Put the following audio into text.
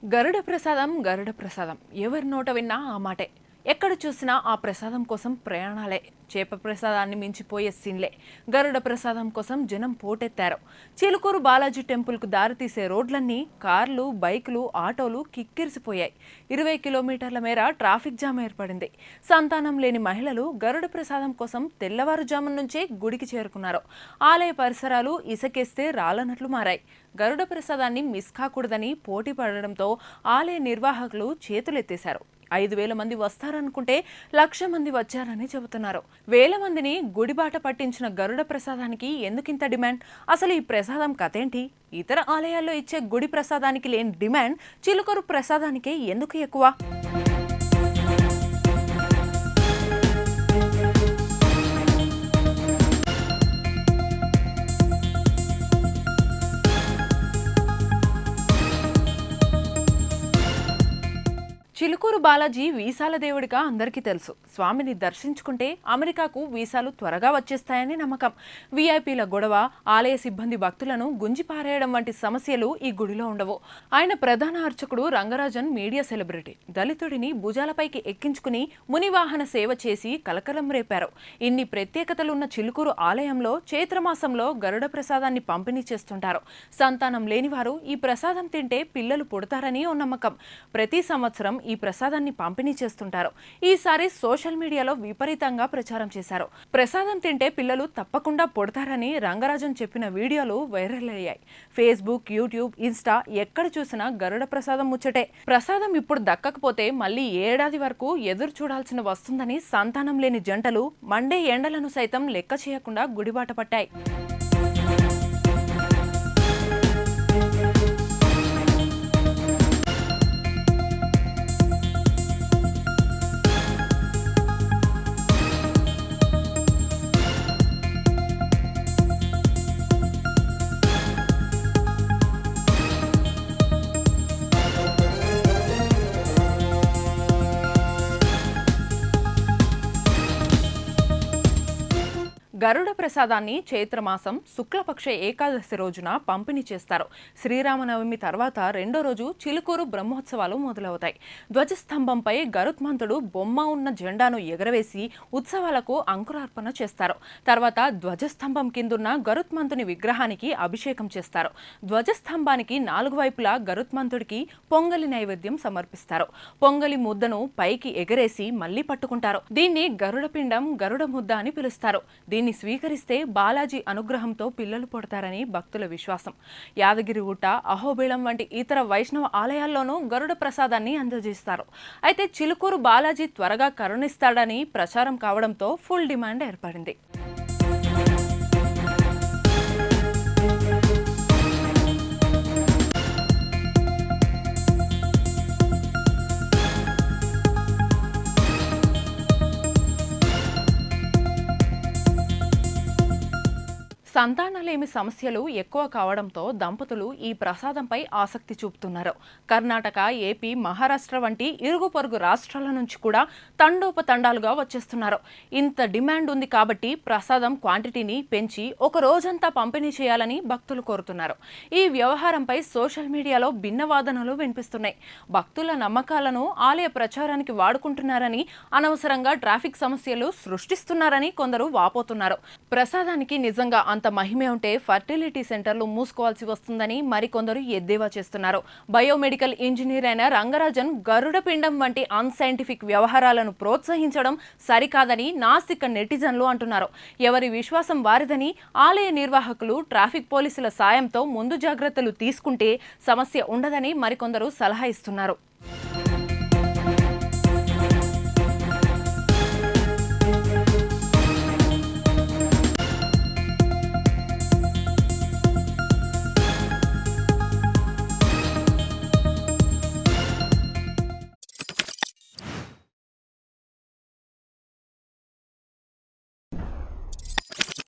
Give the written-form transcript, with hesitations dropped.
గరుడ ప్రసాదం ఎవరి నోట విన్నా ఆ మాటే. ఎక్కడ చూసినా ఆ ప్రసాదం కోసం ప్రయాణాలే. చేప ప్రసాదాన్ని మించిపోయే సీన్లే. గరుడ ప్రసాదం కోసం జనం పోటెత్తారు. చిలుకూరు బాలాజీ టెంపుల్కు దారితీసే రోడ్లన్నీ కార్లు, బైకులు, ఆటోలు కిక్కిరిసిపోయాయి. 20 కిలోమీటర్ల మేర ట్రాఫిక్ జామ్ ఏర్పడింది. సంతానం లేని మహిళలు గరుడ ప్రసాదం కోసం తెల్లవారుజామున నుంచే గుడికి చేరుకున్నారు. ఆలయ పరిసరాలు ఇసుకేస్తే రాలనట్లు మారాయి. గరుడ ప్రసాదాన్ని మిస్ కాకూడదని పోటీ పడడంతో ఆలయ నిర్వాహకులు చేతులెత్తేశారు. 5,000 మంది వస్తారనుకుంటే 1,00,000 మంది వచ్చారని చెబుతున్నారు. వేల మందిని గుడిబాట పట్టించిన గరుడ ప్రసాదానికి ఎందుకింత డిమాండ్? అసలు ఈ ప్రసాదం కథేంటి? ఇతర ఆలయాల్లో ఇచ్చే గుడి ప్రసాదానికి లేని డిమాండ్ చిలుకూరు ప్రసాదానికే ఎందుకు ఎక్కువ? చిలుకూరు బాలాజీ వీసాల దేవుడిగా అందరికీ తెలుసు. స్వామిని దర్శించుకుంటే అమెరికాకు వీసాలు త్వరగా వచ్చేస్తాయని నమ్మకం. వీఐపీల గొడవ, ఆలయ సిబ్బంది భక్తులను గుంజిపారేయడం వంటి సమస్యలు ఈ గుడిలో ఉండవు. ఆయన ప్రధాన అర్చకుడు రంగరాజన్ మీడియా సెలబ్రిటీ. దళితుడిని భుజాలపైకి ఎక్కించుకుని మునివాహన సేవ చేసి కలకలం రేపారు. ఇన్ని ప్రత్యేకతలున్న చిలుకూరు ఆలయంలో చైత్రమాసంలో గరుడ ప్రసాదాన్ని పంపిణీ చేస్తుంటారు. సంతానం లేనివారు ఈ ప్రసాదం తింటే పిల్లలు పుడతారని ఓ నమ్మకం. ప్రతి సంవత్సరం ఈ ప్రసాదాన్ని పంపిణీ చేస్తుంటారు. ఈసారి సోషల్ మీడియాలో విపరీతంగా ప్రచారం చేశారు. ప్రసాదం తింటే పిల్లలు తప్పకుండా పుడతారని రంగరాజన్ చెప్పిన వీడియోలు వైరల్ అయ్యాయి. ఫేస్బుక్, యూట్యూబ్, ఇన్స్టా ఎక్కడ చూసినా గరుడ ప్రసాదం ముచ్చటే. ప్రసాదం ఇప్పుడు దక్కకపోతే మళ్ళీ ఏడాది వరకు ఎదురు చూడాల్సిన వస్తుందని సంతానం లేని జంటలు మండే ఎండలను సైతం లెక్క చేయకుండా గుడిబాట పట్టాయి. గరుడ ప్రసాదాన్ని చైత్రమాసం శుక్లపక్ష ఏకాదశి రోజున పంపిణీ చేస్తారు. శ్రీరామనవమి తర్వాత రెండో రోజు చిలుకూరు బ్రహ్మోత్సవాలు మొదలవుతాయి. ధ్వజస్తంభంపై గరుత్మంతుడు బొమ్మ ఉన్న జెండాను ఎగరవేసి ఉత్సవాలకు అంకురార్పణ చేస్తారు. తర్వాత ధ్వజస్తంభం కిందున్న గరుత్మంతుని విగ్రహానికి అభిషేకం చేస్తారు. ధ్వజస్తంభానికి 4 వైపులా గరుత్మంతుడికి పొంగలి నైవేద్యం సమర్పిస్తారు. పొంగలి ముద్దను పైకి ఎగరేసి మళ్లీ పట్టుకుంటారు. దీన్ని గరుడ పిండం, గరుడ ముద్ద అని పిలుస్తారు. దీన్ని స్వీకరిస్తే బాలాజీ అనుగ్రహంతో పిల్లలు పుడతారని భక్తుల విశ్వాసం. యాదగిరిగుట్ట, అహోబిళం వంటి ఇతర వైష్ణవ ఆలయాల్లోనూ గరుడ ప్రసాదాన్ని అందజేస్తారు. అయితే చిలుకూరు బాలాజీ త్వరగా కరుణిస్తాడని ప్రచారం కావడంతో ఫుల్ డిమాండ్ ఏర్పడింది. సంతానలేమి సమస్యలు ఎక్కువ కావడంతో దంపతులు ఈ ప్రసాదంపై ఆసక్తి చూపుతున్నారు. కర్ణాటక, ఏపీ, మహారాష్ట్ర వంటి ఇరుగు పొరుగు రాష్ట్రాల నుంచి కూడా తండోపతండాలుగా వచ్చేస్తున్నారు. ఇంత డిమాండ్ ఉంది కాబట్టి ప్రసాదం క్వాంటిటీని పెంచి ఒక రోజంతా పంపిణీ చేయాలని భక్తులు కోరుతున్నారు. ఈ వ్యవహారంపై సోషల్ మీడియాలో భిన్న వాదనలు వినిపిస్తున్నాయి. భక్తుల నమ్మకాలను ఆలయ ప్రచారానికి వాడుకుంటున్నారని, అనవసరంగా ట్రాఫిక్ సమస్యలు సృష్టిస్తున్నారని కొందరు వాపోతున్నారు. ప్రసాదానికి నిజంగా అంత మహిమే ఉంటే ఫర్టిలిటీ సెంటర్లు మూసుకోవాల్సి వస్తుందని మరికొందరు ఎద్దేవా చేస్తున్నారు. బయోమెడికల్ ఇంజనీర్ అయిన రంగరాజన్ గరుడ పిండం వంటి అన్సైంటిఫిక్ వ్యవహారాలను ప్రోత్సహించడం సరికాదని నాస్తిక నెటిజన్లు అంటున్నారు. ఎవరి విశ్వాసం వారిదని, ఆలయ నిర్వాహకులు ట్రాఫిక్ పోలీసుల సాయంతో ముందు జాగ్రత్తలు తీసుకుంటే సమస్య ఉండదని మరికొందరు సలహా ఇస్తున్నారు.